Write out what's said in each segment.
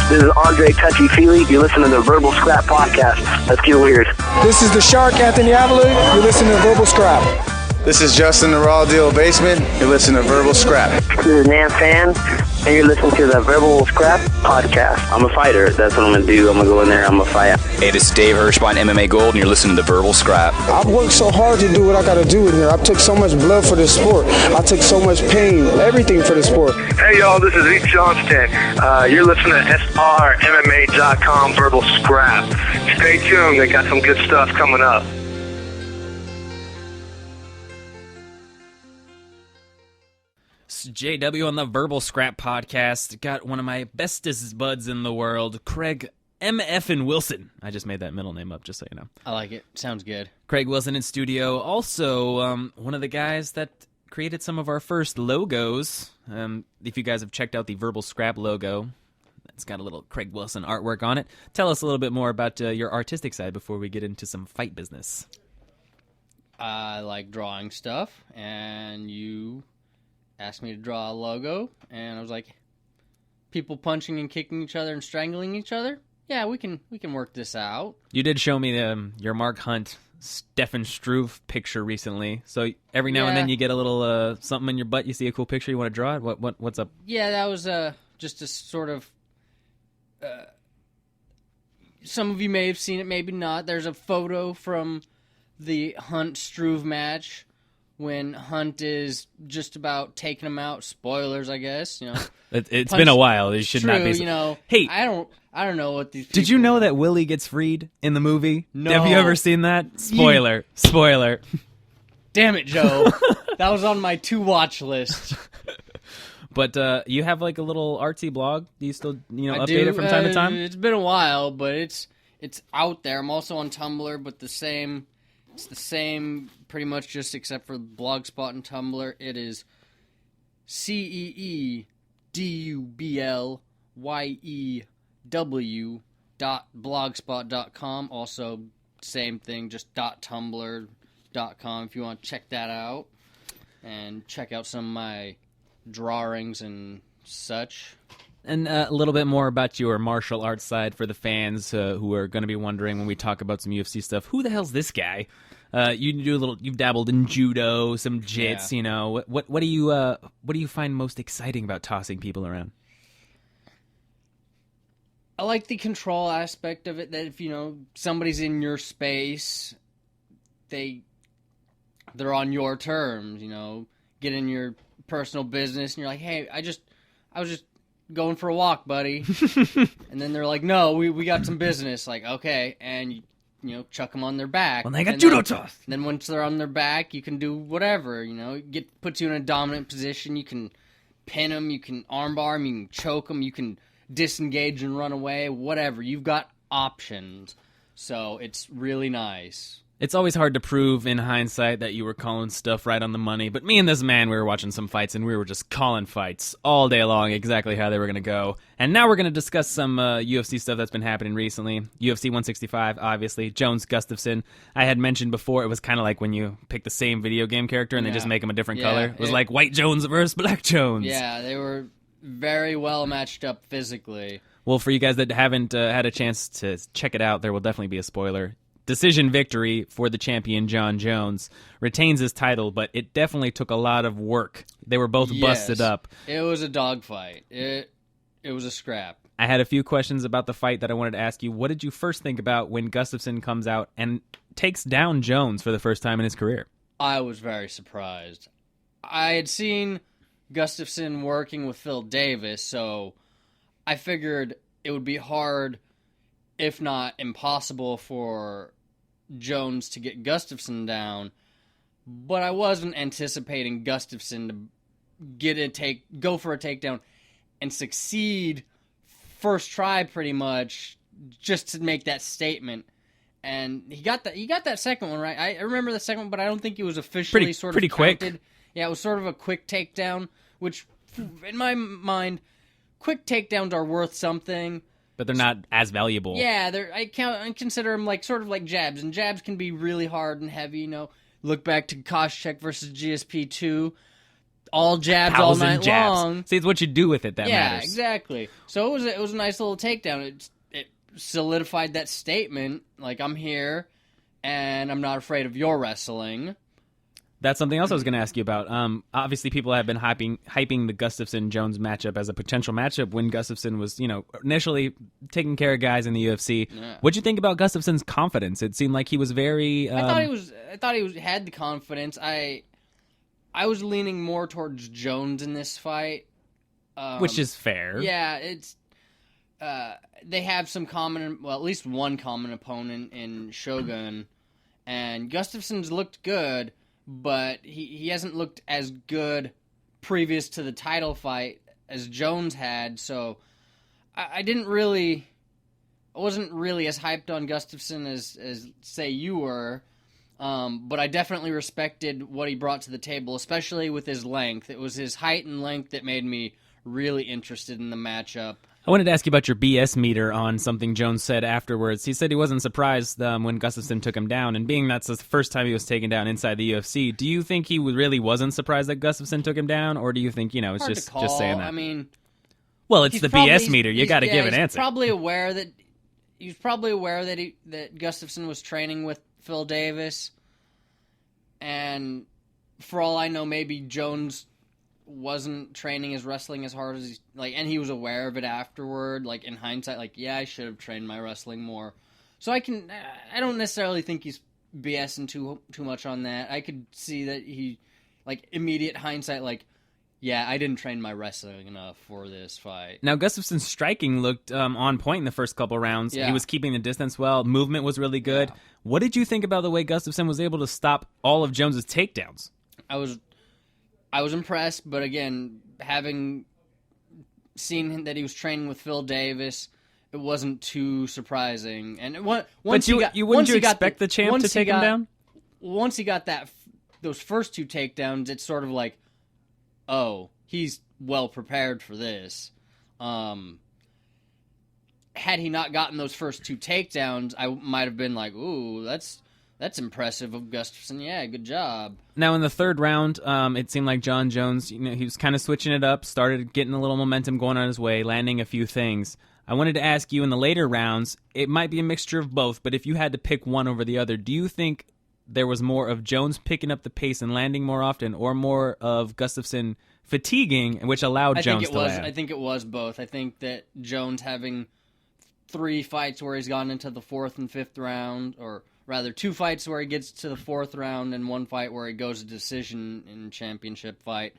This is Andre Touchy-Feely. You're listening to the Verbal Scrap Podcast. Let's get weird. This is the Shark, Anthony Avila. You're listening to Verbal Scrap. This is Justin, the Raw Deal Basement. You're listening to Verbal Scrap. This is Nan Fan, and you're listening to the Verbal Scrap Podcast. I'm a fighter. That's what I'm going to do. I'm going to go in there. I'm going to fight. Hey, this is Dave Hirschbein, MMA Gold, and you're listening to the Verbal Scrap. I've worked so hard to do what I got to do in here. I took so much blood for this sport. I took so much pain, everything for the sport. Hey, y'all, this is Zeke Johnston. You're listening to SRMMA.com Verbal Scrap. Stay tuned. They got some good stuff coming up. JW on the Verbal Scrap Podcast. Got one of my bestest buds in the world, Craig M.F. and Wilson. I just made that middle name up, just so you know. I like it. Sounds good. Craig Wilson in studio. Also, one of the guys that created some of our first logos. If you guys have checked out the Verbal Scrap logo, it's got a little Craig Wilson artwork on it. Tell us a little bit more about your artistic side before we get into some fight business. I like drawing stuff, and you asked me to draw a logo, and I was like, people punching and kicking each other and strangling each other? Yeah, we can work this out. You did show me your Mark Hunt, Stefan Struve picture recently, so every now and then you get a little something in your butt, you see a cool picture, you want to draw it? What's up? Yeah, that was just a sort of... some of you may have seen it, maybe not. There's a photo from the Hunt-Struve match when Hunt is just about taking him out. Spoilers, I guess. You know, it's been a while. It should not be. You know, hey, I don't know what these. Did you know that Willie gets freed in the movie? No. Have you ever seen that? Spoiler. Spoiler. Damn it, Joe. That was on my to-watch list. But you have like a little artsy blog. Do you still update it from time to time? It's been a while, but it's out there. I'm also on Tumblr, but it's the same pretty much, just except for Blogspot and Tumblr. It is CEEDUBLYEW.blogspot.com. Also, same thing, just .tumblr.com if you want to check that out. And check out some of my drawings and such. And a little bit more about your martial arts side for the fans who are going to be wondering when we talk about some UFC stuff. Who the hell's this guy? You've dabbled in judo, some jits. Yeah. You know, what do you find most exciting about tossing people around? I like the control aspect of it. That if somebody's in your space, they're on your terms. Get in your personal business, and you're like, hey, I was just going for a walk, buddy. And then they're like, no, we got some business. Like, okay, and chuck them on their back. Well, they got judo toss. Then once they're on their back, you can do whatever. Puts you in a dominant position. You can pin them, you can armbar them, you can choke them, you can disengage and run away. Whatever, you've got options. So it's really nice. It's always hard to prove in hindsight that you were calling stuff right on the money, but me and this man, we were watching some fights, and we were just calling fights all day long exactly how they were going to go. And now we're going to discuss some UFC stuff that's been happening recently. UFC 165, obviously. Jones-Gustafsson. I had mentioned before, it was kind of like when you pick the same video game character and they just make him a different color. It was like White Jones versus Black Jones. Yeah, they were very well matched up physically. Well, for you guys that haven't had a chance to check it out, there will definitely be a spoiler. Decision victory for the champion John Jones. Retains his title, but it definitely took a lot of work. They were both busted up. It was a dogfight. It was a scrap. I had a few questions about the fight that I wanted to ask you. What did you first think about when Gustafsson comes out and takes down Jones for the first time in his career? I was very surprised. I had seen Gustafsson working with Phil Davis, so I figured it would be hard, if not impossible, for Jones to get Gustafsson down, but I wasn't anticipating Gustafsson to go for a takedown and succeed first try pretty much, just to make that statement. And he got that second one right. I remember the second one, but I don't think it was officially pretty quick. counted. Yeah, it was sort of a quick takedown, which in my mind, quick takedowns are worth something. But they're not as valuable. Yeah, I consider them sort of like jabs, and jabs can be really hard and heavy. Look back to Koscheck versus GSP2. all jabs all 1,000 night jabs. long. See, it's what you do with it that matters. Exactly. So it was a nice little takedown. It solidified that statement, like, I'm here, and I'm not afraid of your wrestling. That's something else I was going to ask you about. Obviously, people have been hyping the Gustafsson-Jones matchup as a potential matchup when Gustafsson was, initially taking care of guys in the UFC. Yeah. What'd you think about Gustafsson's confidence? It seemed like he was very. I thought he had the confidence. I was leaning more towards Jones in this fight, which is fair. Yeah, it's. They have some at least one common opponent in Shogun, and Gustafsson's looked good. But he hasn't looked as good previous to the title fight as Jones had, so I wasn't really as hyped on Gustafsson as say you were, but I definitely respected what he brought to the table, especially with his length. It was his height and length that made me really interested in the matchup. I wanted to ask you about your BS meter on something Jones said afterwards. He said he wasn't surprised when Gustafsson took him down, and being that's the first time he was taken down inside the UFC, do you think he really wasn't surprised that Gustafsson took him down, or do you think, it's Hard just to call. saying that? I mean, well, it's the BS meter. You got to give an he's answer. Probably aware that that Gustafsson was training with Phil Davis, and for all I know, maybe Jones wasn't training his wrestling as hard as and he was aware of it afterward, in hindsight, I should have trained my wrestling more. So I don't necessarily think he's BSing too much on that. I could see that he, immediate hindsight, I didn't train my wrestling enough for this fight. Now, Gustafsson's striking looked on point in the first couple rounds. Yeah. He was keeping the distance well. Movement was really good. Yeah. What did you think about the way Gustafsson was able to stop all of Jones's takedowns? I was impressed, but again, having seen that he was training with Phil Davis, it wasn't too surprising. And once you expect the champ to take him down? Once he got those first two takedowns, it's sort of oh, he's well prepared for this. Had he not gotten those first two takedowns, I might have been ooh, that's impressive of Gustafsson. Yeah, good job. Now, in the third round, it seemed like John Jones, he was kind of switching it up, started getting a little momentum going on his way, landing a few things. I wanted to ask you in the later rounds, it might be a mixture of both, but if you had to pick one over the other, do you think there was more of Jones picking up the pace and landing more often, or more of Gustafsson fatiguing, which allowed Jones to land? I think it was both. I think that Jones having 3 fights where he's gone into the 4th and 5th round, or rather 2 fights where he gets to the 4th round and 1 fight where he goes to decision in championship fight,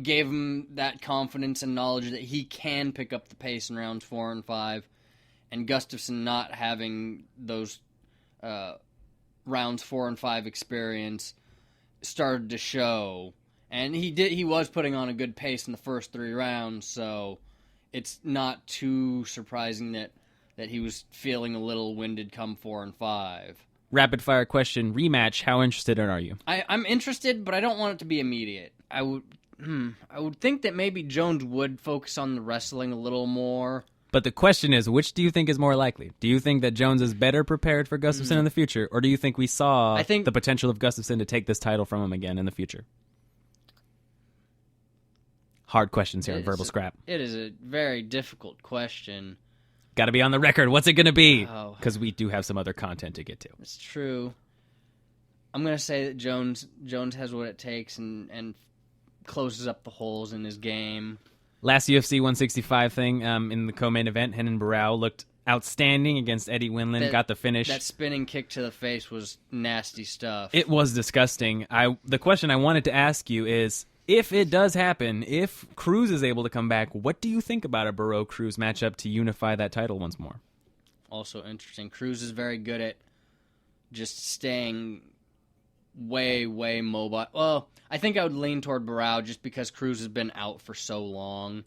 gave him that confidence and knowledge that he can pick up the pace in rounds 4 and 5, and Gustafsson not having those rounds 4 and 5 experience started to show. And he was putting on a good pace in the first 3 rounds, so it's not too surprising that he was feeling a little winded come 4 and 5. Rapid fire question, rematch, how interested are you? I'm interested, but I don't want it to be immediate. I would think that maybe Jones would focus on the wrestling a little more. But the question is, which do you think is more likely? Do you think that Jones is better prepared for Gustafsson in the future, or do you think we saw the potential of Gustafsson to take this title from him again in the future? Hard questions here on Verbal Scrap. It is a very difficult question. Got to be on the record. What's it going to be? Because we do have some other content to get to. It's true. I'm going to say that Jones has what it takes and closes up the holes in his game. Last UFC 165 thing in the co-main event, Renan Barão looked outstanding against Eddie Winland, got the finish. That spinning kick to the face was nasty stuff. It was disgusting. The question I wanted to ask you is, if it does happen, if Cruz is able to come back, what do you think about a Barão-Cruz matchup to unify that title once more? Also interesting. Cruz is very good at just staying way, way mobile. Well, I think I would lean toward Barão just because Cruz has been out for so long.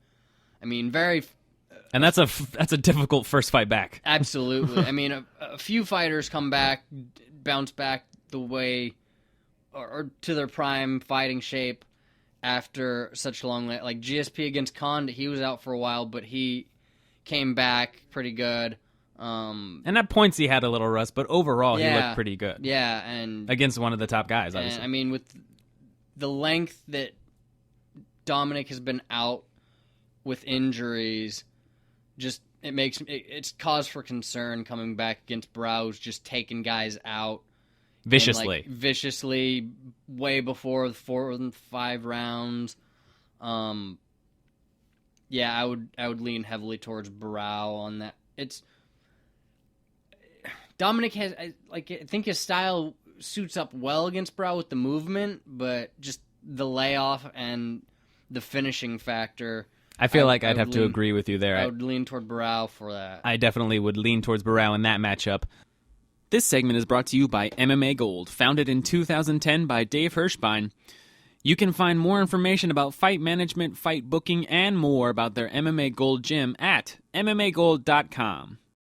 I mean, and that's a difficult first fight back. Absolutely. I mean, a few fighters come back, bounce back the way, or to their prime fighting shape after such a long, like GSP against Khan. He was out for a while, but he came back pretty good. And at points he had a little rust, but overall he looked pretty good. Yeah, and against one of the top guys, obviously. And, I mean, with the length that Dominic has been out with injuries, it's cause for concern coming back against Brow's just taking guys out Viciously. and, viciously, way before the 4 and 5 rounds. Yeah, I would lean heavily towards Brow on that. Dominic has I think his style suits up well against Brow with the movement, but just the layoff and the finishing factor. I feel like I'd have to agree with you there. I would lean toward Barao for that. I definitely would lean towards Barao in that matchup. This segment is brought to you by MMA Gold, founded in 2010 by Dave Hirschbein. You can find more information about fight management, fight booking, and more about their MMA Gold gym at MMAGold.com.